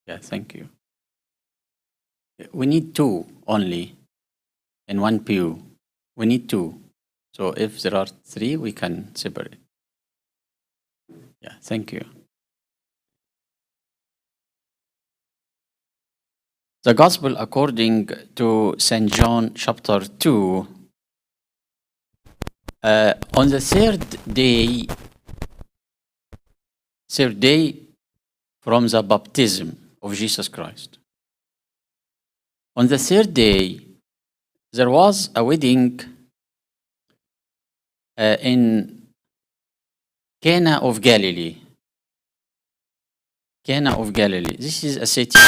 Yeah, thank you. We need two only in one pew. We need two. So if there are three, we can separate. Yeah, thank you. The Gospel according to St. John chapter 2. On the third day from the baptism of Jesus Christ. On the third day, there was a wedding in Cana of Galilee. Cana of Galilee. This is a city.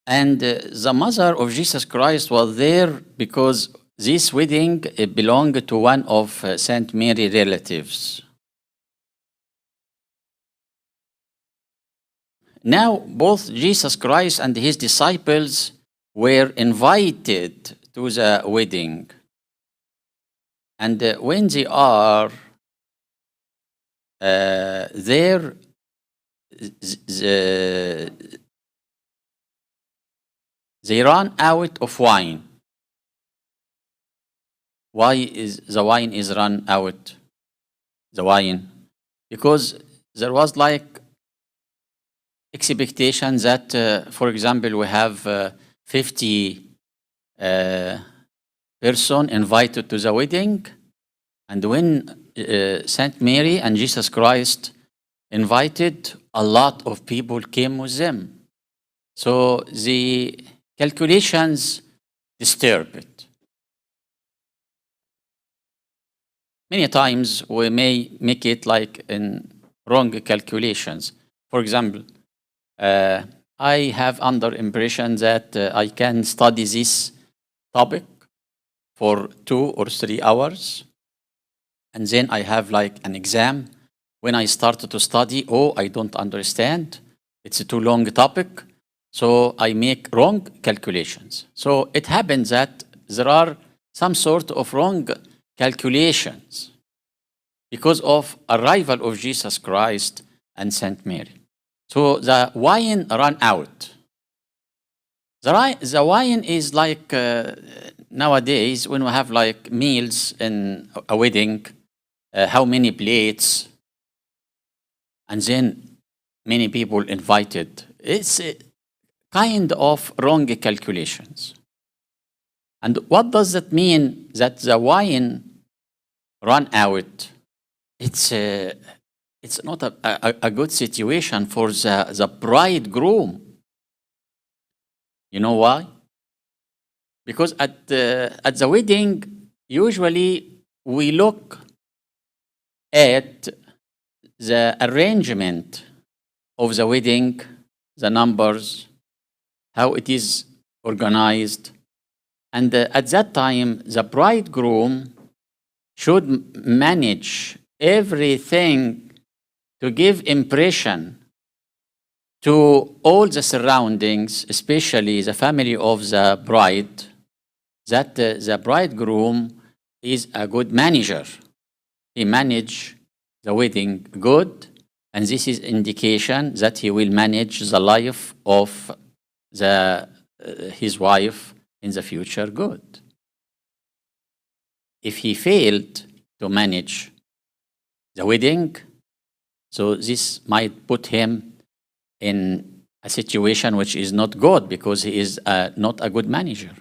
And the mother of Jesus Christ was there because this wedding belonged to one of Saint Mary relatives. Now, both Jesus Christ and his disciples were invited to the wedding. And when they are there, they run out of wine. Why is the wine is run out? The wine? Because there was like expectation that, for example, we have 50 person invited to the wedding, and when Saint Mary and Jesus Christ invited, a lot of people came with them. So the calculations disturbed. Many times we may make it like in wrong calculations. For example, I have under impression that I can study this topic for 2 or 3 hours, and then I have like an exam. When I started to study, I don't understand. It's a too long topic, so I make wrong calculations. So it happens that there are some sort of wrong calculations because of arrival of Jesus Christ and Saint Mary. So the wine ran out. The wine is like nowadays when we have like meals in a wedding, how many plates, and then many people invited. It's a kind of wrong calculations. And what does that mean that the wine ran out? It's not a good situation for the bridegroom. You know why? Because at the wedding, usually we look at the arrangement of the wedding, the numbers, how it is organized. And at that time, the bridegroom should manage everything to give impression to all the surroundings, especially the family of the bride, that the bridegroom is a good manager. He managed the wedding good, and this is indication that he will manage the life of his wife in the future good. If he failed to manage the wedding, so this might put him in a situation which is not good because he is not a good manager.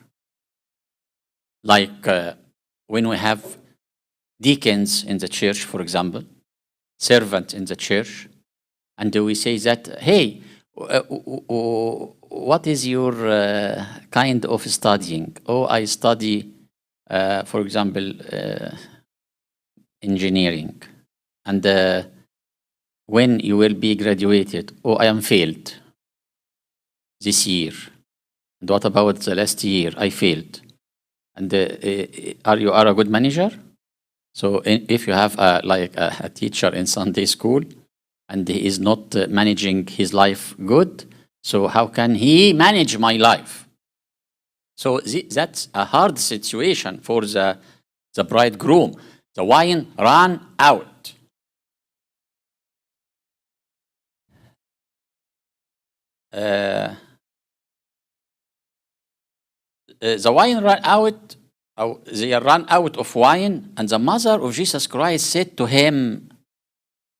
Like when we have deacons in the church, for example, servants in the church, and we say that, hey, what is your kind of studying? Oh, I study, for example, engineering. And when you will be graduated? Oh, I am failed this year. And what about the last year? I failed. And are you a good manager? So if you have a teacher in Sunday school and he is not managing his life good, so how can he manage my life? So that's a hard situation for the bridegroom. The wine ran out. The wine ran out. They ran out of wine, and the mother of Jesus Christ said to him,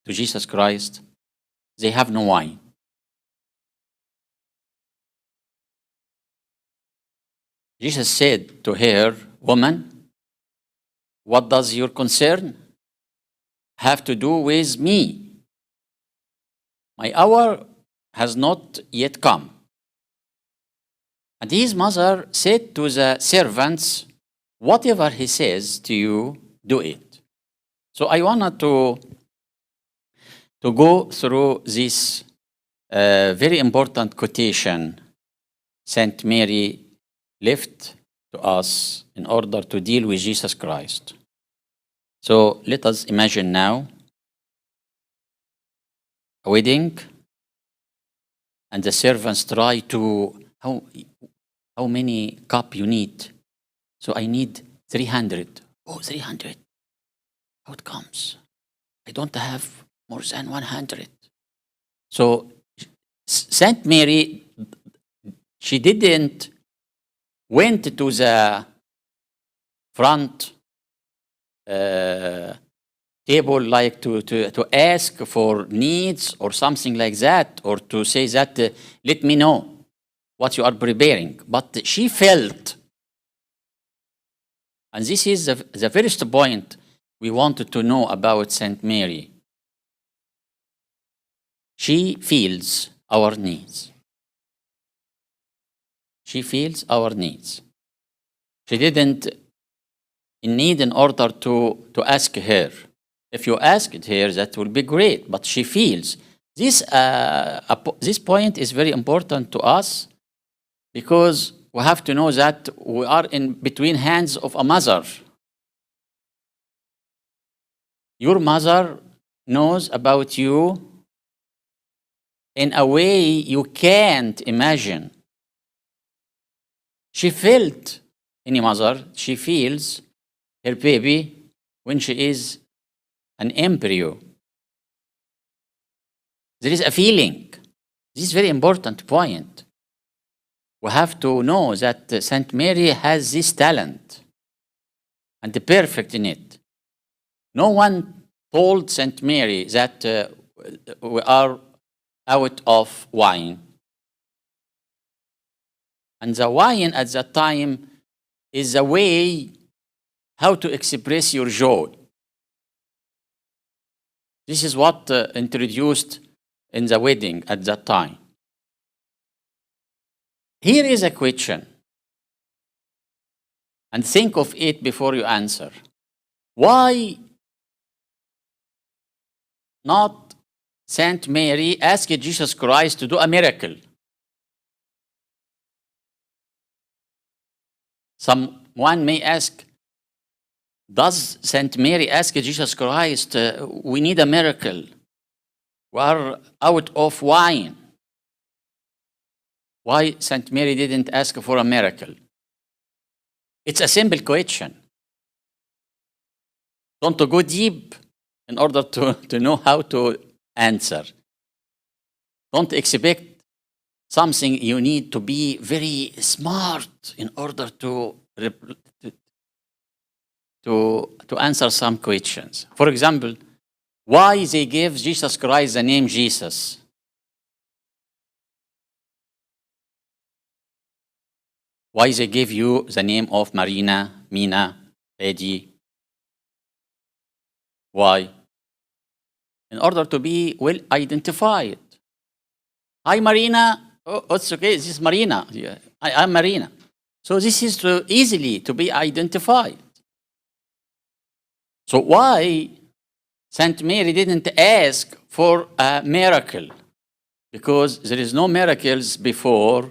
to Jesus Christ, they have no wine. Jesus said to her, woman, what does your concern have to do with me? My hour has not yet come. And his mother said to the servants, whatever he says to you, do it. So I wanted to go through this very important quotation Saint Mary left to us in order to deal with Jesus Christ. So let us imagine now a wedding, and the servants try to, how many cup you need? So I need 300. Oh, 300. How it comes? I don't have more than 100. So Saint Mary, she didn't went to the front table like to ask for needs or something like that, or to say that, let me know what you are preparing. But she felt, and this is the first point we wanted to know about Saint Mary. She feels our needs. She feels our needs. She didn't need in order to ask her. If you asked her, that will be great, but she feels. This point is very important to us, because we have to know that we are in between hands of a mother. Your mother knows about you in a way you can't imagine. She felt, any mother, she feels her baby when she is an embryo. There is a feeling. This is a very important point. We have to know that Saint Mary has this talent and perfect in it. No one told Saint Mary that we are out of wine. And the wine at that time is a way how to express your joy. This is what introduced in the wedding at that time. Here is a question, and think of it before you answer. Why not Saint Mary ask Jesus Christ to do a miracle? Someone may ask, does Saint Mary ask Jesus Christ, we need a miracle? We are out of wine. Why Saint Mary didn't ask for a miracle? It's a simple question. Don't go deep in order to know how to answer. Don't expect something. You need to be very smart in order to answer some questions. For example, why they gave Jesus Christ the name Jesus? Why they give you the name of Marina, Mina, Eddie? Why? in order to be well identified. Hi, Marina. Oh, it's okay. This is Marina. Yeah, I'm Marina. So this is to easily to be identified. So why Saint Mary didn't ask for a miracle? Because there is no miracles before.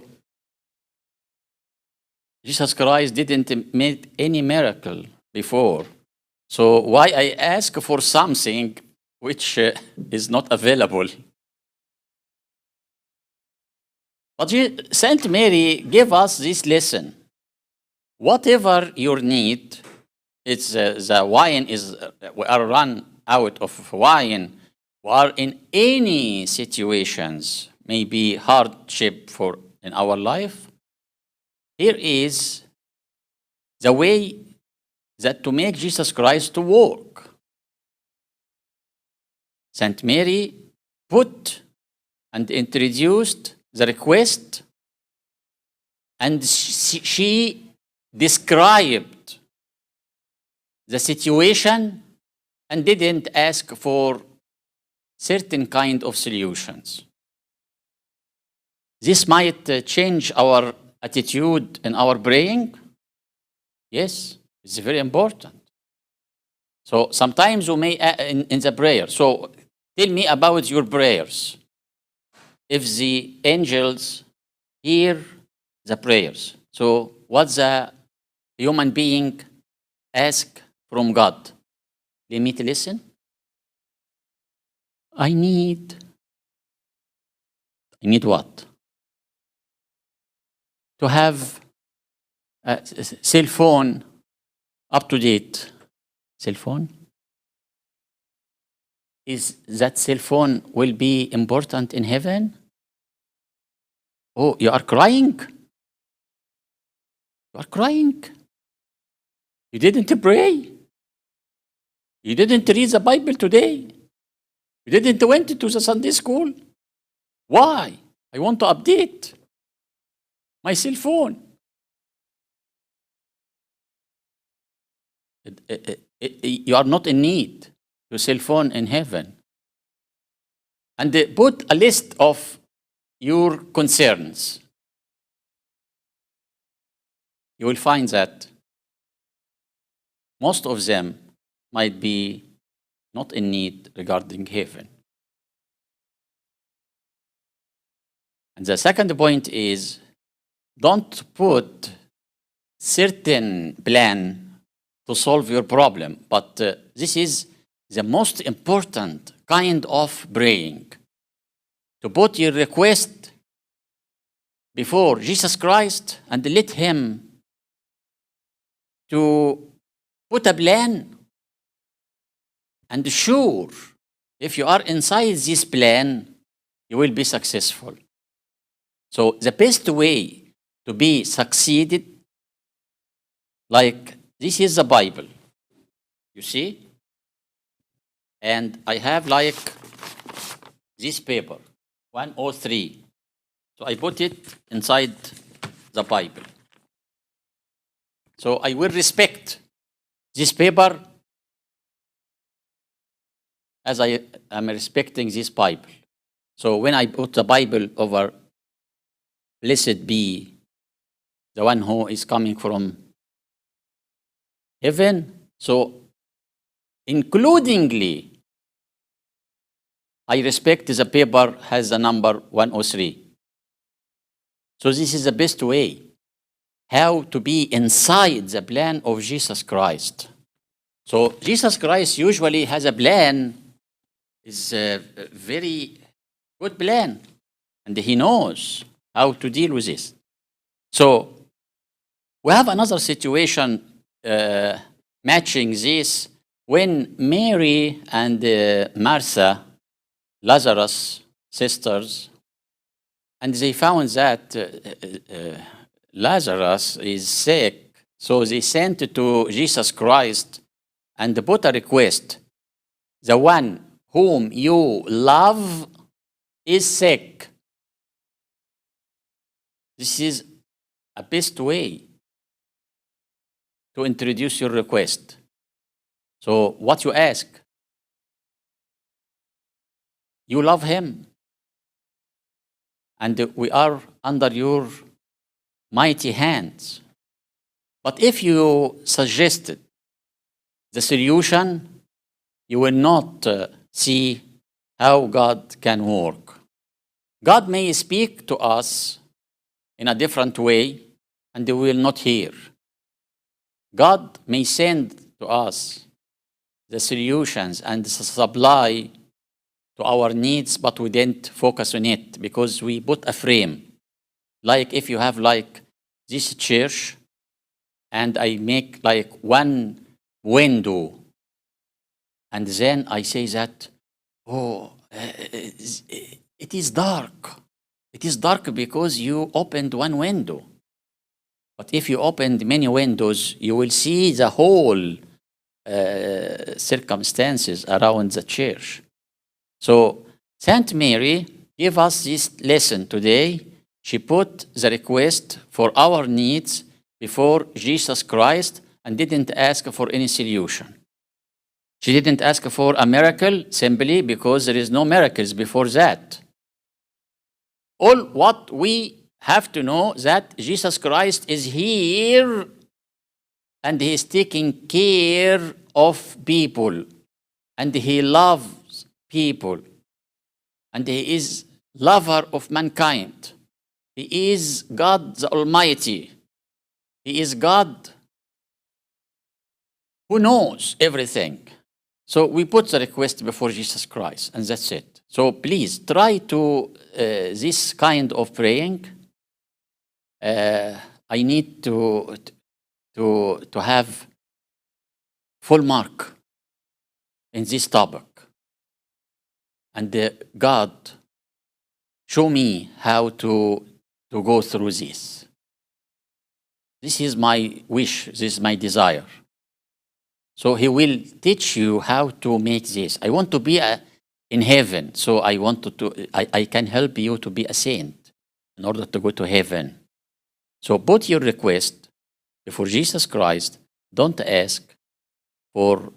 Jesus Christ didn't make any miracle before. So why I ask for something which is not available? But Saint Mary gave us this lesson. Whatever your need, it's the wine is, we are run out of wine. We are in any situations, maybe hardship for in our life. Here is the way that to make Jesus Christ to work. Saint Mary put and introduced the request, and she described the situation and didn't ask for certain kind of solutions. This might change our attitude in our praying. Yes, it's very important. So sometimes we may in the prayer. So tell me about your prayers. If the angels hear the prayers, so what the human being ask from God? Let me to listen. I need what? To have a cell phone up to date. Cell phone? Is that cell phone will be important in heaven? Oh, you are crying? You are crying? You didn't pray? You didn't read the Bible today? You didn't went to the Sunday school? Why? I want to update my cell phone. You are not in need your cell phone in heaven. And put a list of your concerns. You will find that most of them might be not in need regarding heaven. And the second point is, don't put certain plan to solve your problem, but this is the most important kind of praying. To put your request before Jesus Christ and let him to put a plan, and sure, if you are inside this plan, you will be successful. So the best way to be succeeded, like this is the Bible, you see? And I have like this paper, 103. So I put it inside the Bible. So I will respect this paper as I am respecting this Bible. So when I put the Bible over, blessed be the one who is coming from heaven. So includingly, I respect the paper has the number 103. So this is the best way how to be inside the plan of Jesus Christ. So Jesus Christ usually has a plan, is a very good plan, and he knows how to deal with this. So we have another situation matching this when Mary and Martha, Lazarus' sisters, and they found that Lazarus is sick, so they sent to Jesus Christ and put a request. The one whom you love is sick. This is a best way to introduce your request. So what you ask? You love him. And we are under your mighty hands. But if you suggested the solution, you will not see how God can work. God may speak to us in a different way, and we will not hear. God may send to us the solutions and the supply to our needs, but we didn't focus on it because we put a frame. Like if you have like this church, and I make like one window, and then I say that, oh, it is dark. It is dark because you opened one window. But if you opened many windows, you will see the whole circumstances around the church. So Saint Mary gave us this lesson today. She put the request for our needs before Jesus Christ and didn't ask for any solution. She didn't ask for a miracle simply because there is no miracles before that. All what we have to know that Jesus Christ is here and he is taking care of people and he loves people and he is lover of mankind. He is God the Almighty. He is God who knows everything. So we put the request before Jesus Christ, and that's it. So please try to this kind of praying. I need to have full mark in this topic, and God show me how to go through this. This is my wish. This is my desire. So he will teach you how to make this. I want to be in heaven, so I want I can help you to be a saint in order to go to heaven. So put your request before Jesus Christ. Don't ask for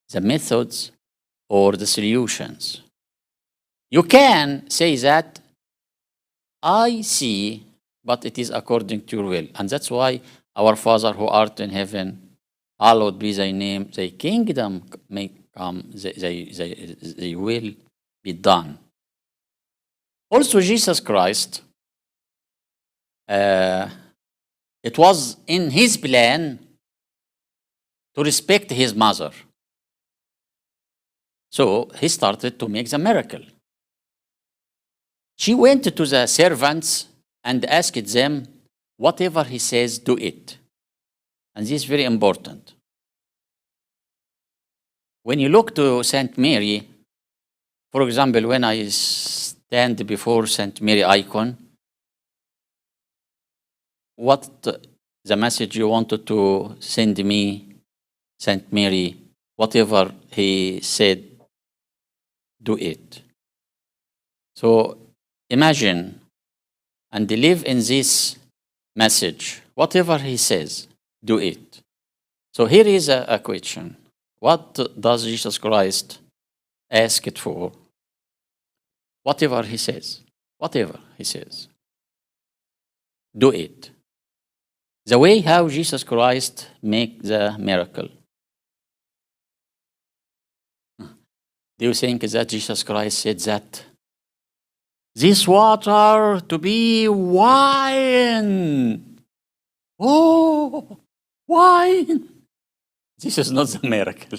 the methods or the solutions. You can say that, I see, but it is according to your will. And that's why our Father who art in heaven, hallowed be thy name, thy kingdom may come, thy will be done. Also, Jesus Christ, it was in his plan to respect his mother. So he started to make the miracle. She went to the servants and asked them, whatever he says, do it. And this is very important. When you look to Saint Mary, for example, when I stand before Saint Mary icon, what the message you wanted to send me, Saint Mary, whatever he said, do it. So imagine and live in this message. Whatever he says, do it. So here is a question. What does Jesus Christ ask it for? Whatever he says, do it. The way how Jesus Christ make the miracle. Do you think that Jesus Christ said that this water to be wine? Oh, wine. This is not the miracle.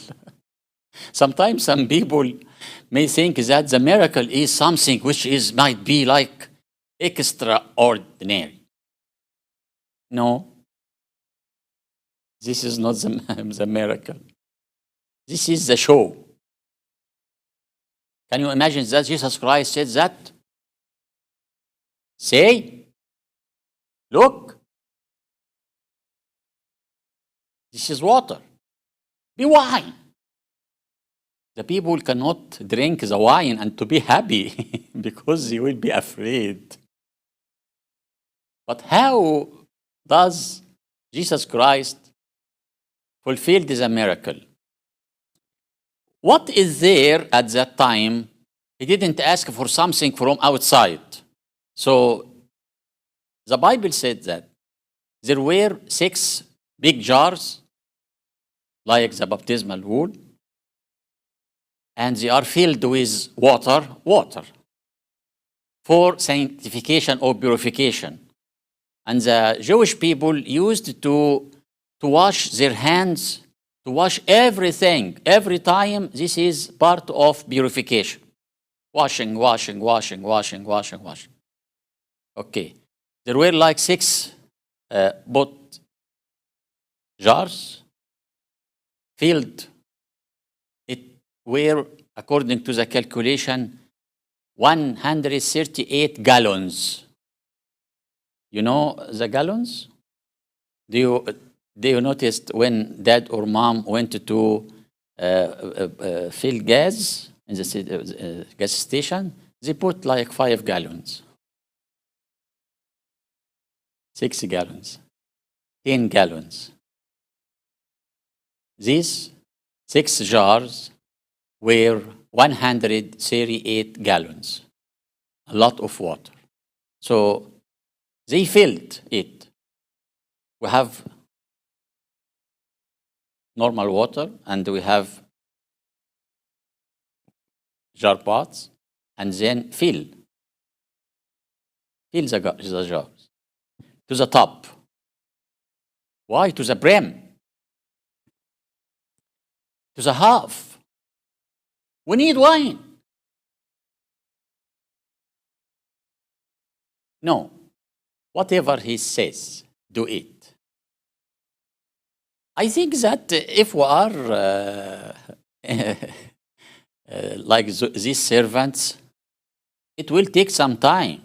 Sometimes some people may think that the miracle is something which might be like extraordinary. No, this is not the miracle. This is the show. Can you imagine that Jesus Christ said that? Say, look, this is water. Be wine. The people cannot drink the wine and to be happy because they will be afraid. But how does Jesus Christ fulfill the miracle? What is there at that time He didn't ask for something from outside. So the Bible said that there were 6 big jars, like the baptismal wood, and they are filled with water, for sanctification or purification. And the Jewish people used to wash their hands, to wash everything. Every time, this is part of purification. Washing. Okay. There were like 6 pot jars filled. It were, according to the calculation, 138 gallons. You know the gallons? Do you notice when dad or mom went to fill gas in the gas station, they put like 5 gallons, 6 gallons, 10 gallons. These 6 jars were 138 gallons, a lot of water. So they filled it. We have normal water, and we have jar pots, and then fill the jars to the top. Why? To the brim, to the half. We need wine. No. Whatever he says, do it. I think that if we are like these servants, it will take some time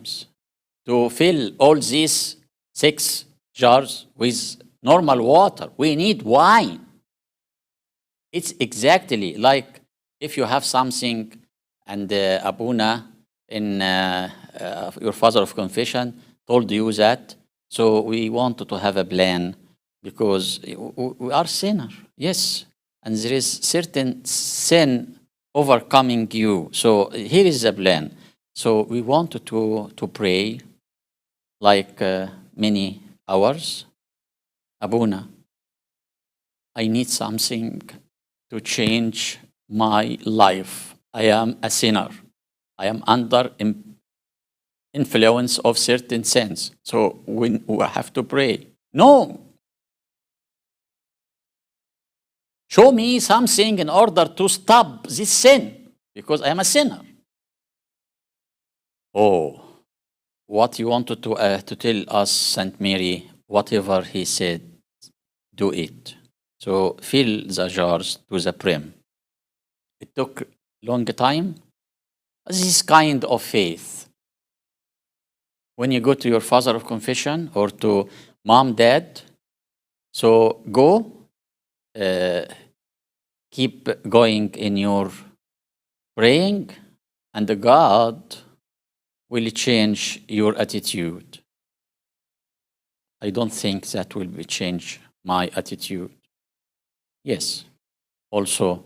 to fill all these 6 jars with normal water. We need wine. It's exactly like if you have something and Abuna in your father of confession told you that, so we wanted to have a plan because we are sinners, yes, and there is certain sin overcoming you. So here is the plan. So we wanted to pray like many hours. Abuna, I need something to change my life. I am a sinner. I am under influence of certain sins. So we have to pray. No. Show me something in order to stop this sin, because I am a sinner. Oh, what you wanted to tell us, Saint Mary, whatever he said, do it. So fill the jars to the brim. It took long time. This kind of faith. When you go to your father of confession or to mom, dad, so go, keep going in your praying, and God will change your attitude. I don't think that will be change my attitude. Yes, also,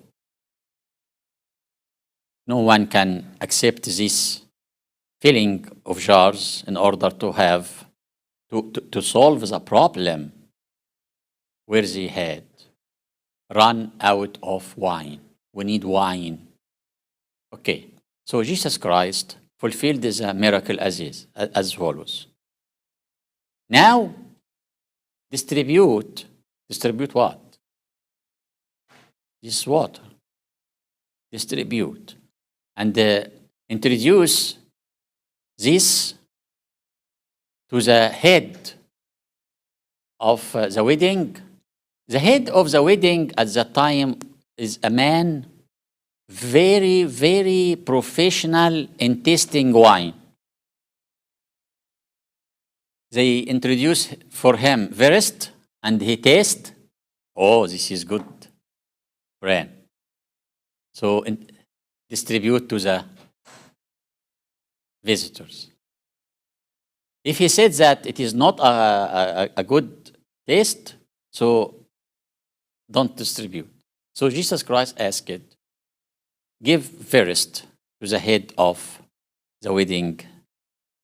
no one can accept this filling of jars in order to have to solve the problem where they had run out of wine. We need wine. Okay, so Jesus Christ fulfilled the miracle as follows. Now, distribute what? This water. Distribute. And introduce this to the head of the wedding. The head of the wedding at that time is a man very, very professional in tasting wine. They introduce for him first, and he tastes. Oh, this is good brand. So distribute to the visitors. If he said that it is not a good taste, so don't distribute. So Jesus Christ asked, give first to the head of the wedding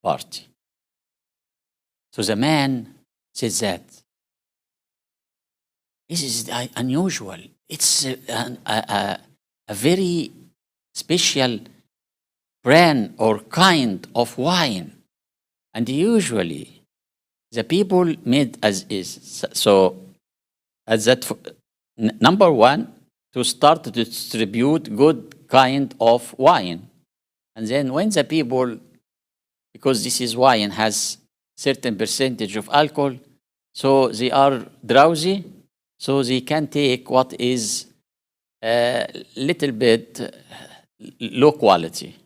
party. So the man says that this is unusual. It's a very special brand or kind of wine. And usually the people made as is. So as that, number one, to start to distribute good kind of wine. And then when the people, because this is wine, has certain percentage of alcohol, so they are drowsy, so they can take what is a little bit low quality.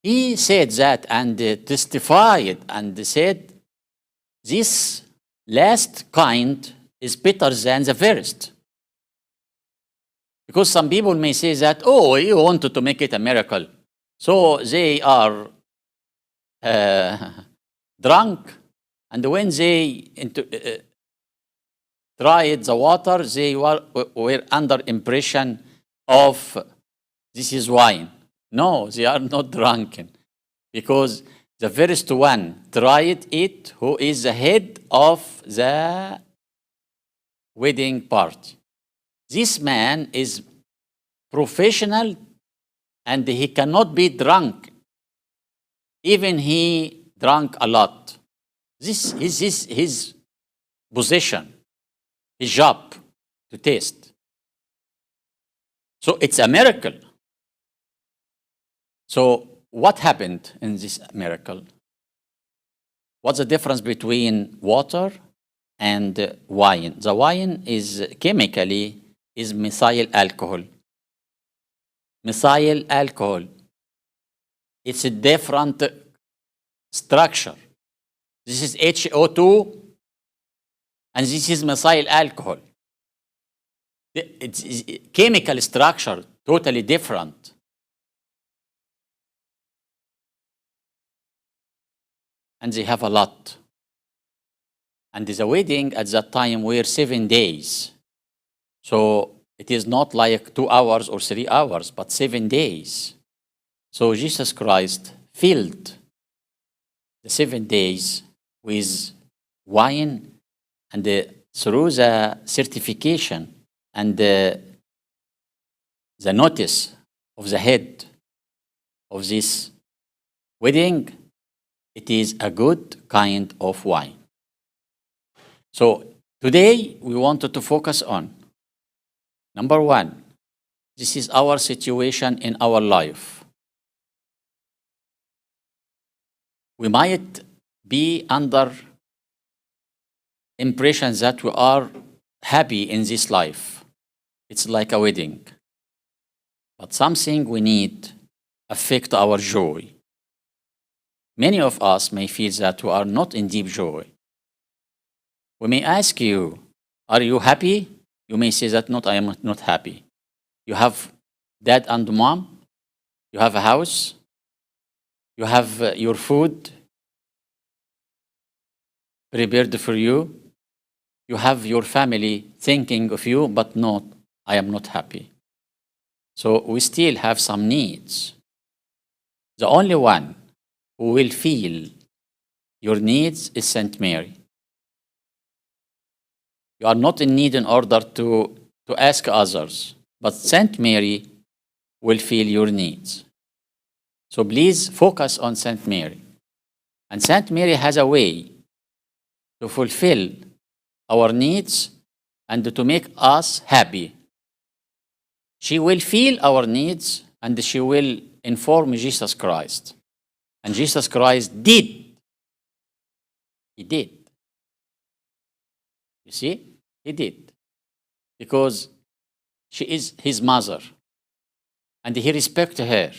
He said that and testified and said, this last kind is better than the first. Because some people may say that, oh, you wanted to make it a miracle. So they are drunk, and when they tried the water, they were under impression of this is wine. No, they are not drunken, because the first one tried it, who is the head of the wedding party. This man is professional and he cannot be drunk. Even he drank a lot. This is his position, his job to taste. So it's a miracle. So what happened in this miracle? What's the difference between water and wine? The wine is chemically is methyl alcohol. Methyl alcohol. It's a different structure. This is HO2 and this is methyl alcohol. It's chemical structure, totally different. And they have a lot. And the wedding at that time were 7 days. So it is not like 2 hours or 3 hours, but 7 days. So Jesus Christ filled the 7 days with wine, and through the certification and the notice of the head of this wedding, it is a good kind of wine. So today we wanted to focus on, number one, this is our situation in our life. We might be under impression that we are happy in this life. It's like a wedding. But something we need affect our joy. Many of us may feel that we are not in deep joy. We may ask you, are you happy? You may say that, not, I am not happy. You have dad and mom. You have a house. You have your food prepared for you. You have your family thinking of you, but not, I am not happy. So we still have some needs. The only one who will feel your needs is Saint Mary. You are not in need in order to ask others, but Saint Mary will feel your needs. So please focus on Saint Mary. And Saint Mary has a way to fulfill our needs and to make us happy. She will feel our needs and she will inform Jesus Christ. And Jesus Christ did. He did. You see? He did. Because she is his mother. And he respected her.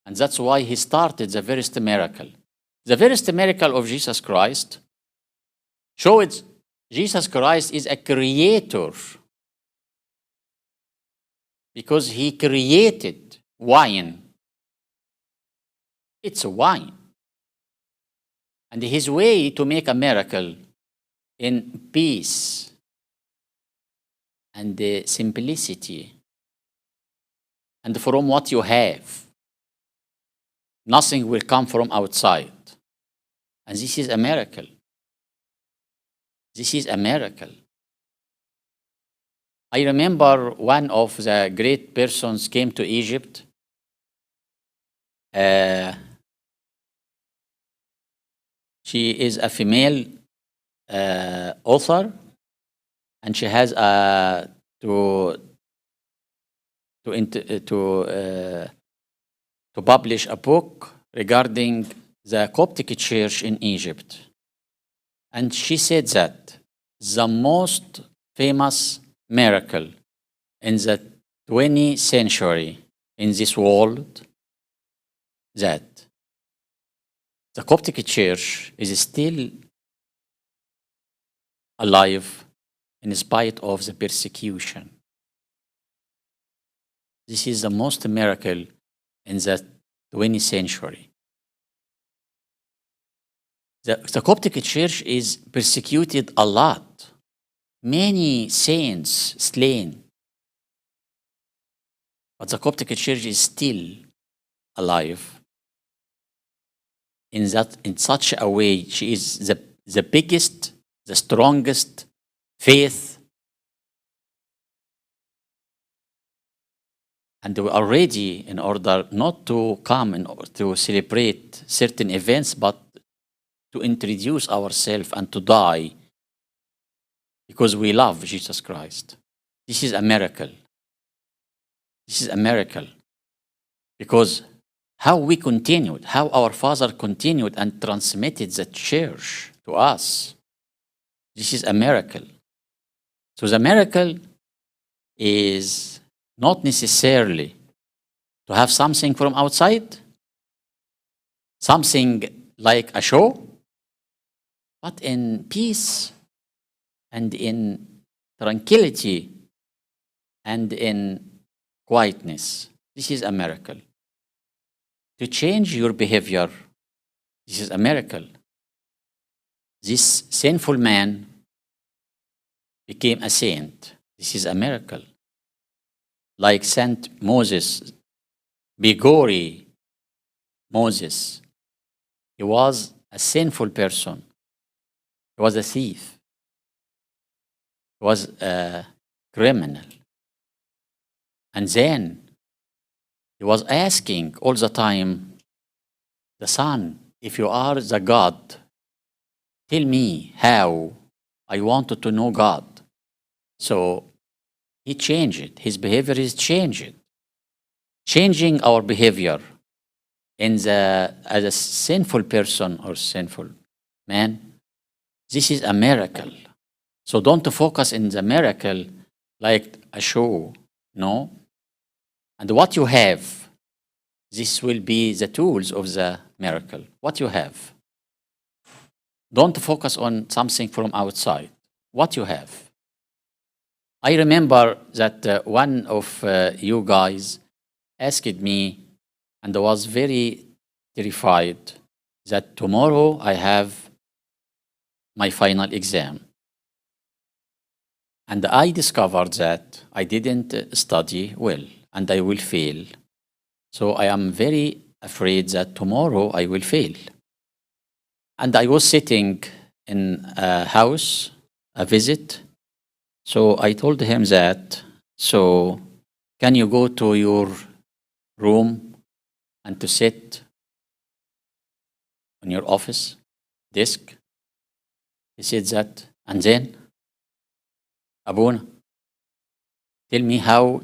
And that's why he started the first miracle. The first miracle of Jesus Christ showed Jesus Christ is a creator. Because he created wine. It's a wine. And his way to make a miracle in peace and simplicity and from what you have. Nothing will come from outside. And this is a miracle. This is a miracle. I remember one of the great persons came to Egypt. She is a female author, and she has to publish a book regarding the Coptic Church in Egypt. And she said that the most famous miracle in the 20th century in this world, that the Coptic Church is still alive in spite of the persecution. This is the most miracle in the 20th century. The Coptic Church is persecuted a lot. Many saints slain. But the Coptic Church is still alive. In such a way, she is the biggest, the strongest faith. And we are ready, in order not to come in order to celebrate certain events, but to introduce ourselves and to die because we love Jesus Christ. This is a miracle. This is a miracle. Because how we continued, how our Father continued and transmitted the church to us, this is a miracle. So the miracle is not necessarily to have something from outside, something like a show, but in peace and in tranquility and in quietness. This is a miracle. To change your behavior, this is a miracle. This sinful man became a saint. This is a miracle. Like Saint Moses, Bigori Moses, he was a sinful person. He was a thief. He was a criminal. And then he was asking all the time, the Son, if you are the God, tell me how. I wanted to know God. So he changed it. His behavior is changed. Changing our behavior as a sinful person or sinful man, this is a miracle. So don't focus in the miracle like a show. No. And what you have, this will be the tools of the miracle. What you have. Don't focus on something from outside. What you have. I remember that one of you guys asked me, and I was very terrified, that tomorrow I have my final exam. And I discovered that I didn't study well and I will fail. So I am very afraid that tomorrow I will fail. And I was sitting in a house, a visit. So I told him that, so can you go to your room and to sit on your office desk? He said that, and then, Abuna, tell me how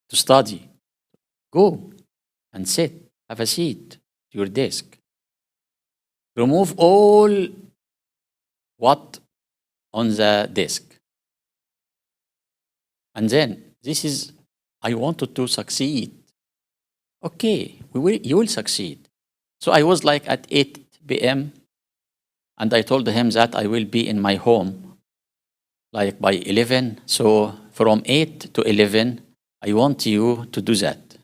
to study. Go and sit, have a seat to your desk. Remove all what on the desk. And then, this is, I wanted to succeed. Okay, you will succeed. So I was like at 8 p.m. and I told him that I will be in my home like by 11. So from 8 to 11, I want you to do that.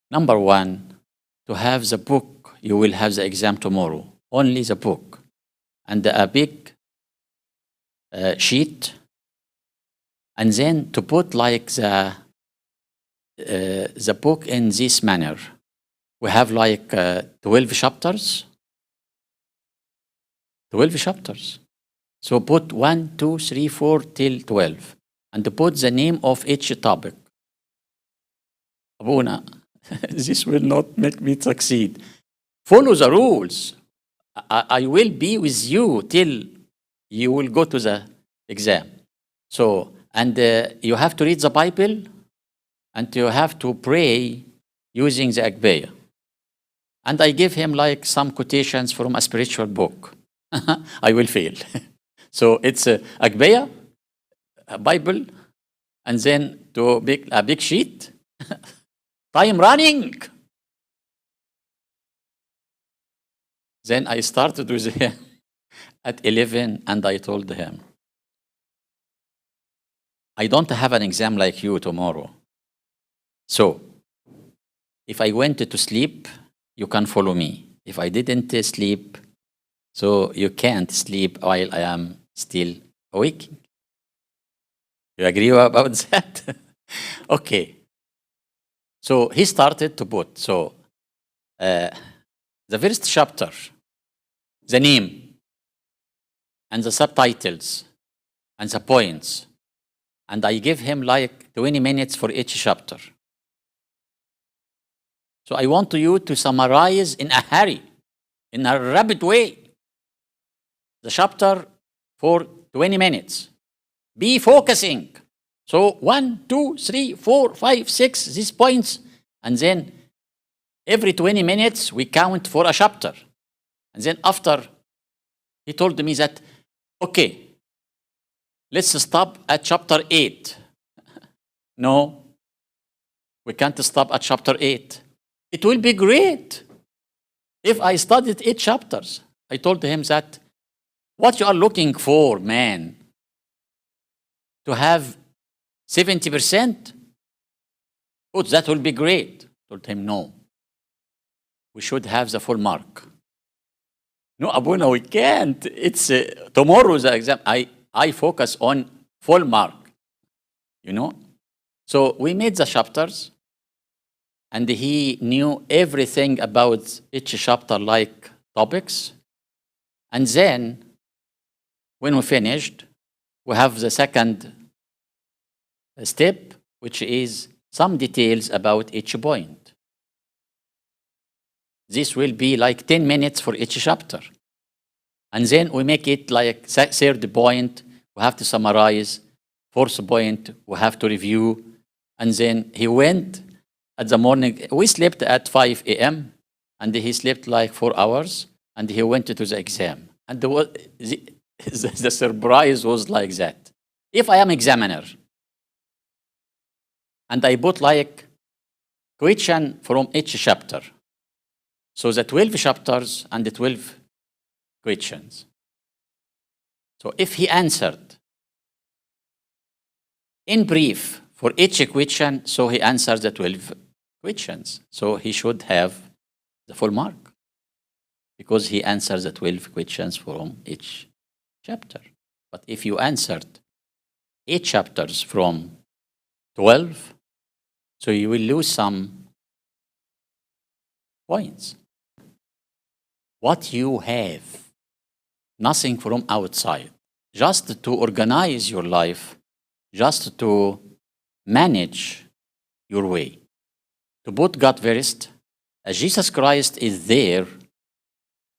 Number one, to have the book. You will have the exam tomorrow. Only the book. And a big sheet. And then to put like the book in this manner. We have like 12 chapters. 12 chapters. So put 1, 2, 3, 4 till 12 and put the name of each topic. Abuna, this will not make me succeed. Follow the rules. I will be with you till you will go to the exam. So, and you have to read the Bible and you have to pray using the Agpeya. And I give him like some quotations from a spiritual book. I will fail. So it's Agpeya, a Bible, and then to a big sheet. Time running. Then I started with him at 11 and I told him, I don't have an exam like you tomorrow. So if I went to sleep, you can follow me. If I didn't sleep, so you can't sleep while I am still awake. You agree about that? Okay. So he started to put, so the first chapter, the name, and the subtitles, and the points. And I give him like 20 minutes for each chapter. So I want you to summarize in a hurry, in a rapid way, the chapter for 20 minutes. Be focusing. So 1, 2, 3, 4, 5, 6, these points. And then every 20 minutes, we count for a chapter. And then after, he told me that, okay, let's stop at chapter 8. No, we can't stop at chapter 8. It will be great if I studied 8 chapters. I told him that what you are looking for, man, to have 70%, oh, that will be great. I told him, no, we should have the full mark. No, Abuna, we can't. It's tomorrow's exam. I focus on full mark, you know. So we made the chapters, and he knew everything about each chapter, like topics. And then, when we finished, we have the second step, which is some details about each point. This will be like 10 minutes for each chapter. And then we make it like third point, we have to summarize. Fourth point, we have to review. And then he went at the morning. We slept at 5 a.m. and he slept like 4 hours. And he went to the exam. And the surprise was like that. If I am examiner, and I put like question from each chapter. So the 12 chapters and the 12 questions. So if he answered in brief for each question, so he answers the 12 questions. So he should have the full mark because he answers the 12 questions from each chapter. But if you answered 8 chapters from 12, so you will lose some points. What you have, nothing from outside, just to organize your life, just to manage your way, to put God first. As Jesus Christ is there,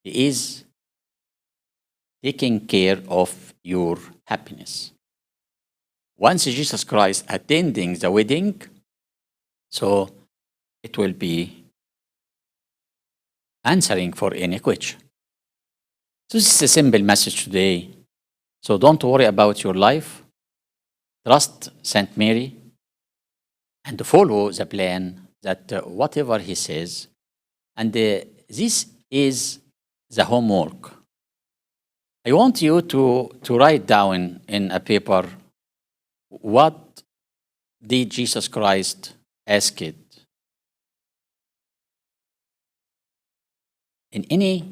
He is taking care of your happiness. Once Jesus Christ attending the wedding, so it will be answering for any question. So this is a simple message today. So don't worry about your life. Trust Saint Mary and follow the plan that whatever he says. And this is the homework. I want you to write down in a paper what did Jesus Christ ask it. In any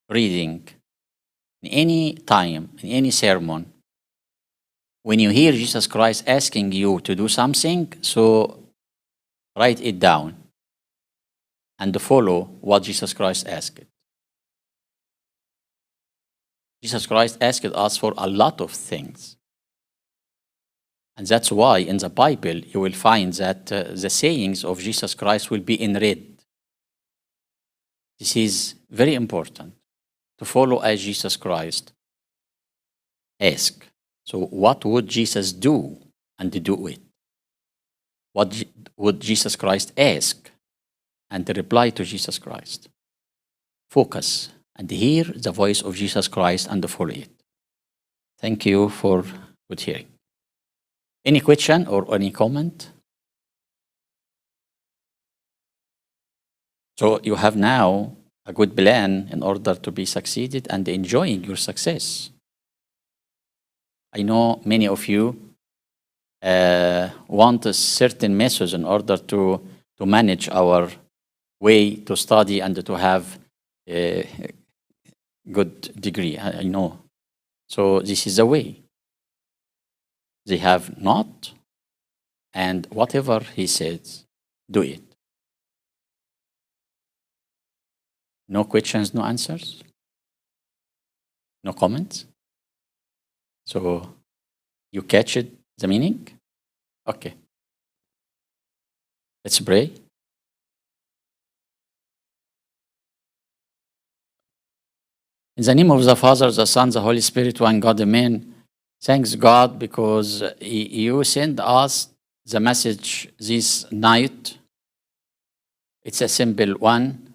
reading, in any time, in any sermon, when you hear Jesus Christ asking you to do something, so write it down and follow what Jesus Christ asked. Jesus Christ asked us for a lot of things. And that's why in the Bible you will find that the sayings of Jesus Christ will be in red. This is very important to follow as Jesus Christ asked. So what would Jesus do and do it? What would Jesus Christ ask and reply to Jesus Christ? Focus and hear the voice of Jesus Christ and follow it. Thank you for good hearing. Any question or any comment? So you have now a good plan in order to be succeeded and enjoying your success. I know many of you want a certain method in order to manage our way to study and to have a good degree. I know. So this is the way. They have not, and whatever he says, do it. No questions, no answers? No comments? So you catch it, the meaning? Okay. Let's pray. In the name of the Father, the Son, the Holy Spirit, one God, amen. Thanks God because you send us the message this night. It's a simple one.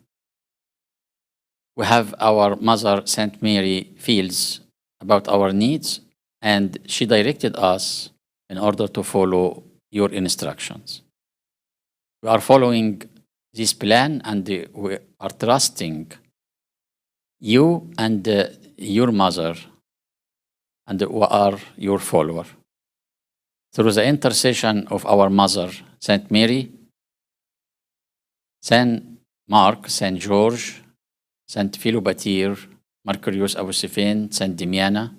We have our Mother, Saint Mary, feels about our needs, and she directed us in order to follow your instructions. We are following this plan, and we are trusting you and your mother, and we are your follower. Through the intercession of our mother, Saint Mary, Saint Mark, Saint George, Saint Philobatir, Mercurius Abusiphene, Saint Damiana,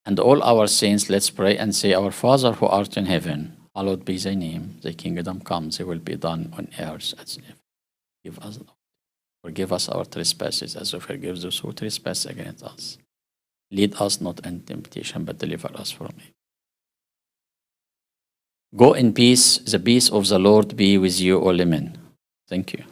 and all our saints, let's pray and say, Our Father who art in heaven, hallowed be thy name. Thy kingdom come, thy will be done on earth as in heaven. Forgive us our trespasses as we forgive those who trespass against us. Lead us not into temptation, but deliver us from evil. Go in peace. The peace of the Lord be with you, all amen. Thank you.